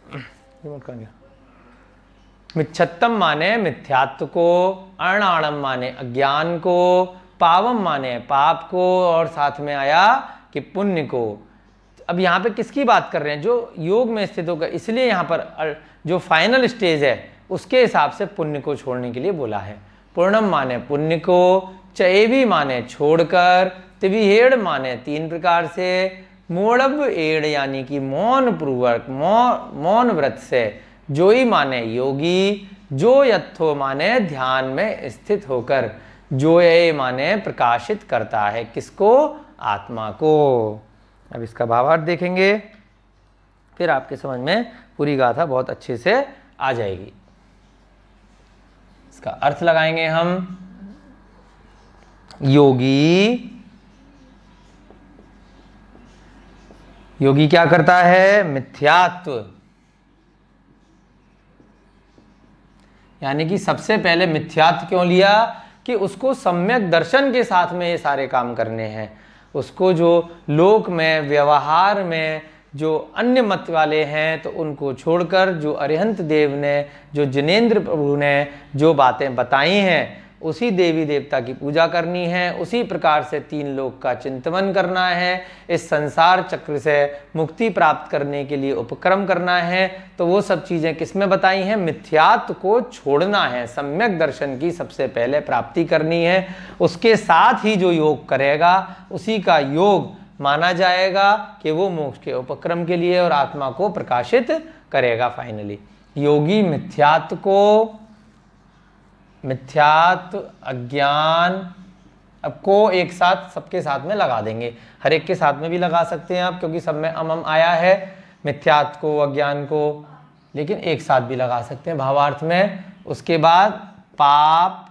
मिच्छत्तम माने मिथ्यात्व को, अणाणम माने अज्ञान को, पावम माने पाप को, और साथ में आया कि पुण्य को। अब यहाँ पे किसकी बात कर रहे हैं, जो योग में स्थित होकर, इसलिए यहाँ पर जो फाइनल स्टेज है उसके हिसाब से पुण्य को छोड़ने के लिए बोला है। पूर्णम माने पुण्य को, चैवी माने छोड़कर, त्रिहेड़ माने 3 प्रकार से, मोड़ब एड़ यानी कि मौन पूर्वक मौन व्रत से, जोई माने योगी, जो यत्थो माने ध्यान में स्थित होकर, जोए माने प्रकाशित करता है किसको, आत्मा को। अब इसका भावार्थ देखेंगे फिर आपके समझ में पूरी गाथा बहुत अच्छे से आ जाएगी। इसका अर्थ लगाएंगे हम, योगी, योगी क्या करता है, मिथ्यात्व, यानी कि सबसे पहले मिथ्यात्व क्यों लिया, कि उसको सम्यक दर्शन के साथ में ये सारे काम करने हैं। उसको जो लोक में व्यवहार में जो अन्य मत वाले हैं तो उनको छोड़कर, जो अरिहंत देव ने, जो जिनेंद्र प्रभु ने जो बातें बताई हैं उसी देवी देवता की पूजा करनी है, उसी प्रकार से 3 लोक का चिंतन करना है, इस संसार चक्र से मुक्ति प्राप्त करने के लिए उपक्रम करना है। तो वो सब चीज़ें किसमें बताई हैं, मिथ्यात्व को छोड़ना है, सम्यक दर्शन की सबसे पहले प्राप्ति करनी है। उसके साथ ही जो योग करेगा उसी का योग माना जाएगा कि वो मोक्ष के उपक्रम के लिए और आत्मा को प्रकाशित करेगा। फाइनली योगी मिथ्यात्व को, मिथ्यात्व, अज्ञान, अब को एक साथ सबके साथ में लगा देंगे, हर एक के साथ में भी लगा सकते हैं आप, क्योंकि सब में अमम आया है, मिथ्यात्व को, अज्ञान को, लेकिन एक साथ भी लगा सकते हैं भावार्थ में। उसके बाद पाप,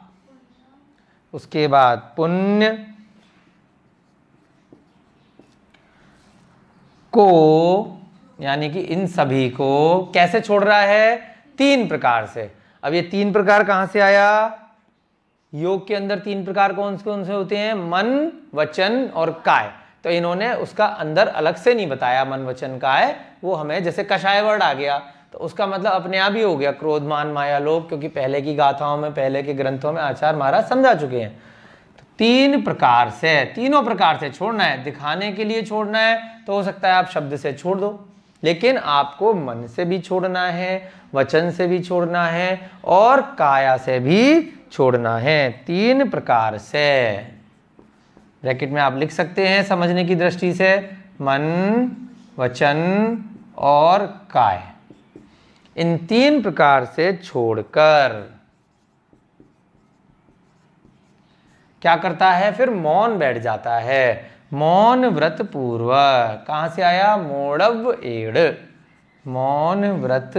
उसके बाद पुण्य को, यानी कि इन सभी को कैसे छोड़ रहा है, 3 प्रकार से। अब ये 3 प्रकार कहां से आया, योग के अंदर 3 प्रकार कौन से होते हैं, मन, वचन और काय। तो इन्होंने उसका अंदर अलग से नहीं बताया मन वचन काय, वो हमें जैसे कषाय वर्ड आ गया तो उसका मतलब अपने आप ही हो गया क्रोध मान माया लोभ, क्योंकि पहले की गाथाओं में पहले के ग्रंथों में आचार्य महाराज समझा चुके हैं। तो तीनों प्रकार से छोड़ना है। दिखाने के लिए छोड़ना है तो हो सकता है आप शब्द से छोड़ दो, लेकिन आपको मन से भी छोड़ना है, वचन से भी छोड़ना है और काया से भी छोड़ना है। 3 प्रकार से ब्रैकेट में आप लिख सकते हैं समझने की दृष्टि से, मन, वचन और काय। इन 3 प्रकार से छोड़कर क्या करता है, फिर मौन बैठ जाता है। मौन व्रत पूर्वक, कहां से आया, मोड़व एड़, मौन व्रत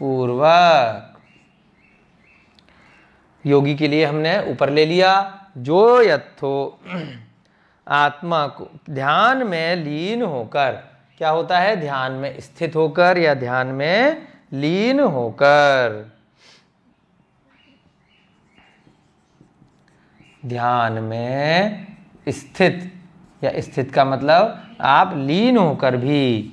पूर्वक। योगी के लिए हमने ऊपर ले लिया, जो यथो आत्मा को ध्यान में लीन होकर, क्या होता है, ध्यान में स्थित होकर या ध्यान में लीन होकर, ध्यान में स्थित, या स्थित का मतलब आप लीन होकर भी,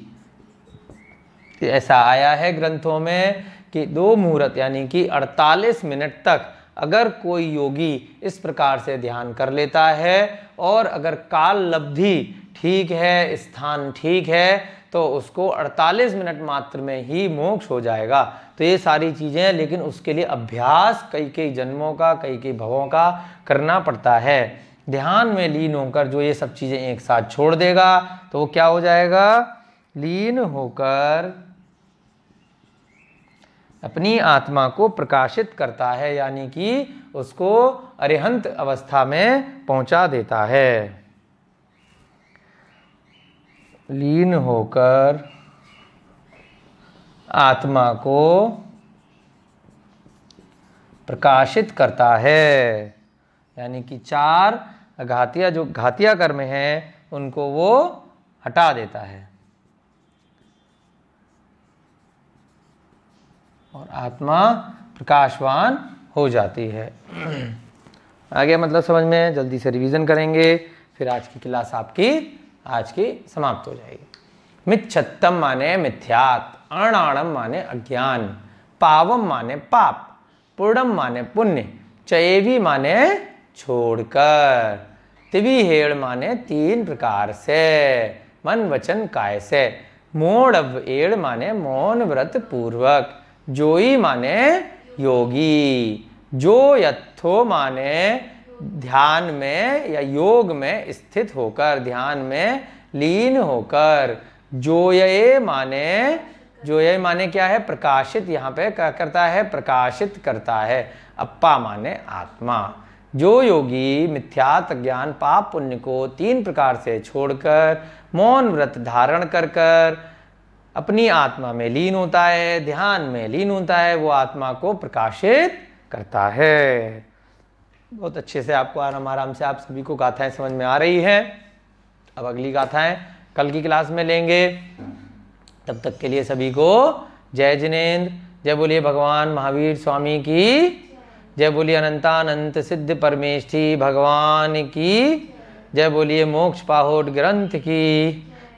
ऐसा आया है ग्रंथों में कि 2 मुहूर्त यानी कि 48 मिनट तक अगर कोई योगी इस प्रकार से ध्यान कर लेता है और अगर काल लब्धि ठीक है, स्थान ठीक है, तो उसको 48 मिनट मात्र में ही मोक्ष हो जाएगा। तो ये सारी चीज़ें, लेकिन उसके लिए अभ्यास कई जन्मों का, कई भवों का करना पड़ता है। ध्यान में लीन होकर जो ये सब चीज़ें एक साथ छोड़ देगा तो वो क्या हो जाएगा, लीन होकर अपनी आत्मा को प्रकाशित करता है, यानी कि उसको अरिहंत अवस्था में पहुंचा देता है। लीन होकर आत्मा को प्रकाशित करता है, यानी कि 4 घातिया जो घातिया कर्म हैं उनको वो हटा देता है और आत्मा प्रकाशवान हो जाती है। आगे मतलब समझ में, जल्दी से रिवीजन करेंगे, फिर आज की क्लास आपकी आज की समाप्त हो जाएगी। मिच्छत्तम माने मिथ्यात, अणाणम माने अज्ञान, पावम माने पाप, पूर्णम माने पुण्य, चयेवी माने छोड़कर, तिविहेड़ माने 3 प्रकार से, मन वचन काय से, मोड़व एड़ माने मौन व्रत पूर्वक, जोई माने योगी, जो यथो माने ध्यान में या योग में स्थित होकर, ध्यान में लीन होकर, जोये माने क्या है, प्रकाशित, यहाँ पे क्या करता है, प्रकाशित करता है, अप्पा माने आत्मा। जो योगी मिथ्यात ज्ञान पाप पुण्य को 3 प्रकार से छोड़कर मौन व्रत धारण कर अपनी आत्मा में लीन होता है, ध्यान में लीन होता है, वो आत्मा को प्रकाशित करता है। बहुत अच्छे से आपको आराम से आप सभी को गाथाएं समझ में आ रही है। अब अगली गाथाएं कल की क्लास में लेंगे। तब तक के लिए सभी को जय जिनेन्द्र। जय बोलिए भगवान महावीर स्वामी की, जय बोलिए अनंतानंत सिद्ध परमेष्ठी भगवान की, जय बोलिए मोक्ष पाहोट ग्रंथ की,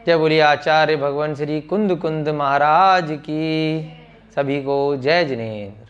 जय बोलिए आचार्य भगवान श्री कुंद महाराज की। सभी को जय जिनेन्द्र।